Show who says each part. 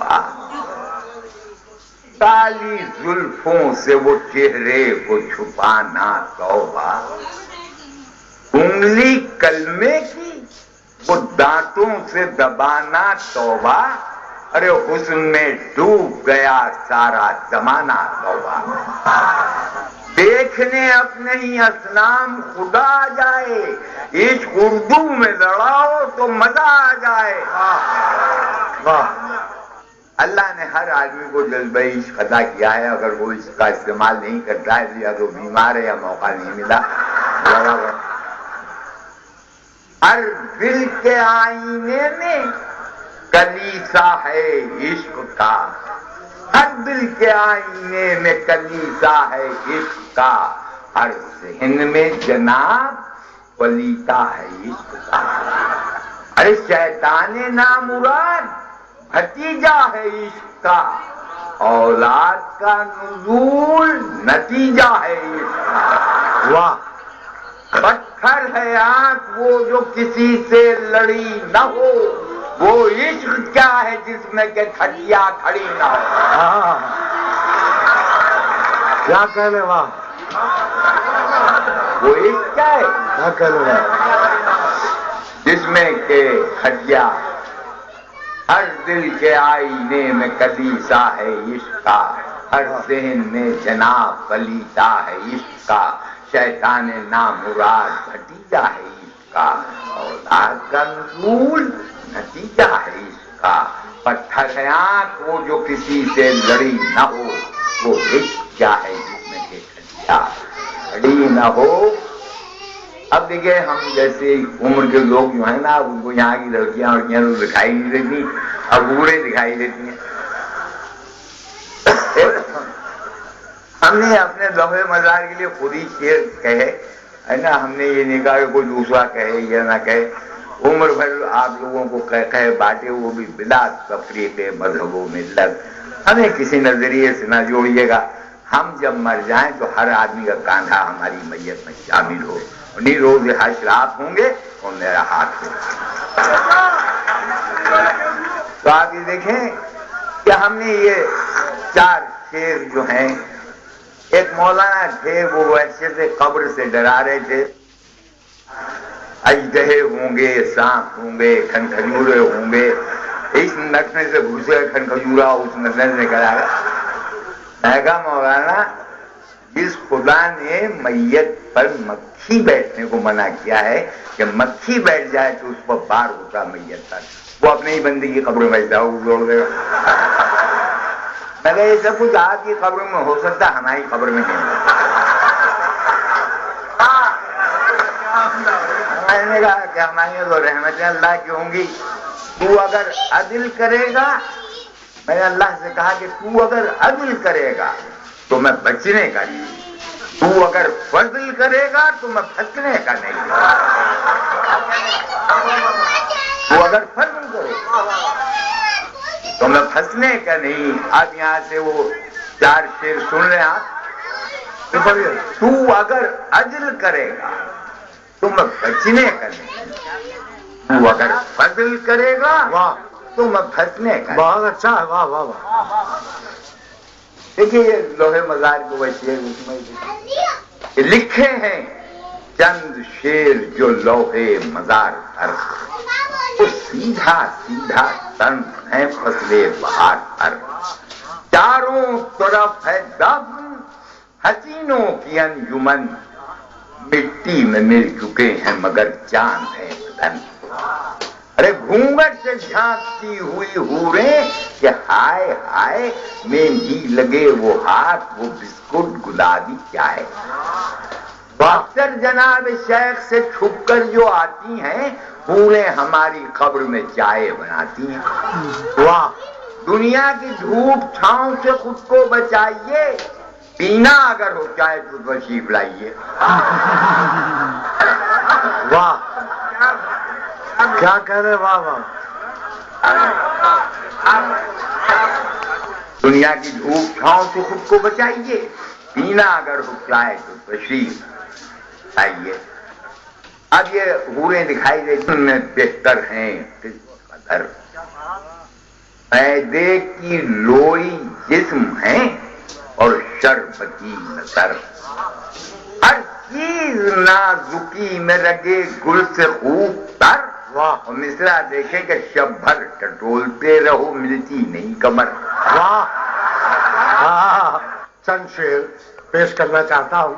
Speaker 1: توبہ، کالی زلفوں سے وہ چہرے کو چھپانا توبہ، انگلی کلمے کی وہ دانتوں سے دبانا توبہ، ارے حسن میں ڈوب گیا سارا زمانہ توبہ، دیکھنے اپنے ہی اصنام خدا آ جائے، عشق اردو میں لڑاؤ تو مزہ آ جائے۔ اللہ نے ہر آدمی کو جذبہ عشق عطا کیا ہے، اگر وہ اس کا استعمال نہیں کرتا ہے یا تو بیمار ہے یا موقع نہیں ملا۔ ہر دل کے آئینے میں کلیسا ہے عشق کا، ہر دل کے آئینے میں کلیسا ہے عشق کا، ہر ذہن میں جناب پلیتا ہے عشق کا، ارے شیطان نامراد بھتیجا ہے عشق کا، اولاد کا نزول نتیجہ ہے عشق کا۔ واہ! پتھر ہے آنکھ وہ جو کسی سے لڑی نہ ہو، وہ عشق کیا ہے جس میں کہ کھٹیا کھڑی نہ ہو۔
Speaker 2: کیا کہہ لے واہ!
Speaker 1: وہ عشق کیا ہے؟
Speaker 2: کیا کہہ لے واہ!
Speaker 1: جس میں کہ کھٹیا، ہر دل کے آئینے میں کلیسا ہے عشق کا، ہر ذہن میں جناب پلیتا ہے عشق کا، شیطان نامراد بھتیجا ہے عشق کا، اولاد کا نزول نتیجہ ہے عشق کا، پتھر ہے آنکھ وہ جو کسی سے لڑی نہ ہو، وہ عشق کیا ہے جس میں کہ کھٹیا کھڑی نہ ہو۔ اب دیکھیں ہم جیسے عمر کے لوگ جو ہیں نا، ان کو یہاں کی لڑکیاں تو دکھائی نہیں دیتی، اب بوڑھے دکھائی دیتی ہیں۔ ہم نے اپنے لوہے مزار کے لیے خود ہی شعر کہے ہے نا، ہم نے یہ نہیں کہا کہ کوئی دوسرا کہے یا نہ کہے، عمر بھر آپ لوگوں کو کہے بانٹے، وہ بھی بلا تفریق مذہب و ملت، ہمیں کسی نظریے سے نہ جوڑیے گا، ہم جب مر جائیں تو ہر آدمی کا کاندھا ہماری میت میں شامل ہو، انہیں روز حشر آپ ہوں گے اور میرا ہاتھ ہوگا۔ تو آپ یہ دیکھیں کہ ہم نے یہ چار شعر جو ہیں، ایک مولانا تھے وہ وحشت قبر سے ڈرا رہے تھے، اژدہے ہوں گے، سانپ ہوں گے، کھن کھجورے ہوں گے، اس نٹنے سے گھسے کھن کھجورا اس نٹنے سے نکلا گا۔ میں کہا مولانا جس خدا نے میت پر مکھی بیٹھنے کو منع کیا ہے کہ مکھی بیٹھ جائے تو اس پر بار ہوتا میت پر، وہ اپنے ہی بندی کی قبر میں جوڑ دے گا۔ میں کہا یہ سب کچھ آپ کی قبر میں ہو سکتا ہے، ہماری قبر میں نہیں ہوتا۔ میں نے کہا کہ ہماری تو رحمت اللہ کی ہوں گی، تو اگر عدل کرے گا، میں نے اللہ سے کہا کہ تو اگر عدل کرے گا تو میں بچنے کا نہیں، تو اگر فضل کرے گا تو میں پھنسنے کا نہیں، تو اگر فضل کرے گا تو میں پھنسنے کا نہیں۔ اب یہاں سے وہ چار شعر سن لیں آپ، تو اگر عدل کرے گا تو میں بچنے کا نہیں، تو اگر فضل کرے گا تو میں پھنسنے کا نہیں۔
Speaker 2: بہت اچھا ہے، واہ واہ واہ!
Speaker 1: دیکھیے یہ لوہے مزار کو وہ شعر اس میں لکھے ہیں چند شعر جو لوہے مزار پر، وہ سیدھا سیدھا طنز ہے فصل بہار پر، چاروں طرف ہے دفن حسینوں کی انجمن، مٹی میں مل چکے ہیں مگر چاند ہے بدن، ارے گھونگٹ سے جھانکتی ہوئی حوریں کہ ہائے ہائے مہندی لگے وہ ہاتھ، وہ بسکٹ گلابی کیا ہے، اکثر جناب شیخ سے چھپ کر جو آتی ہیں حوریں ہماری قبر میں چائے بناتی ہیں۔ واہ! دنیا کی دھوپ چھاؤں سے خود کو بچائیے، پینا اگر ہو چائے تو تشریف لائیے۔
Speaker 2: واہ! کیا کہہ رہے، واہ واہ!
Speaker 1: دنیا کی دھوپ چھاؤں سے خود کو بچائیے، پینا اگر ہو چائے تو تشریف لائیے۔ اب یہ حوریں دکھائی دیتی ان میں بہتر ہیں کس قدر، معدے کی لوئی جسم ہے اور شربتی نظر، ہر چیز نازکی میں رگے گل سے خوب تر،
Speaker 2: واہ
Speaker 1: اور مصرع دیکھے کہ شب بھر ٹٹولتے رہو ملتی نہیں کمر۔
Speaker 2: واہ، چند شعر پیش کرنا چاہتا ہوں۔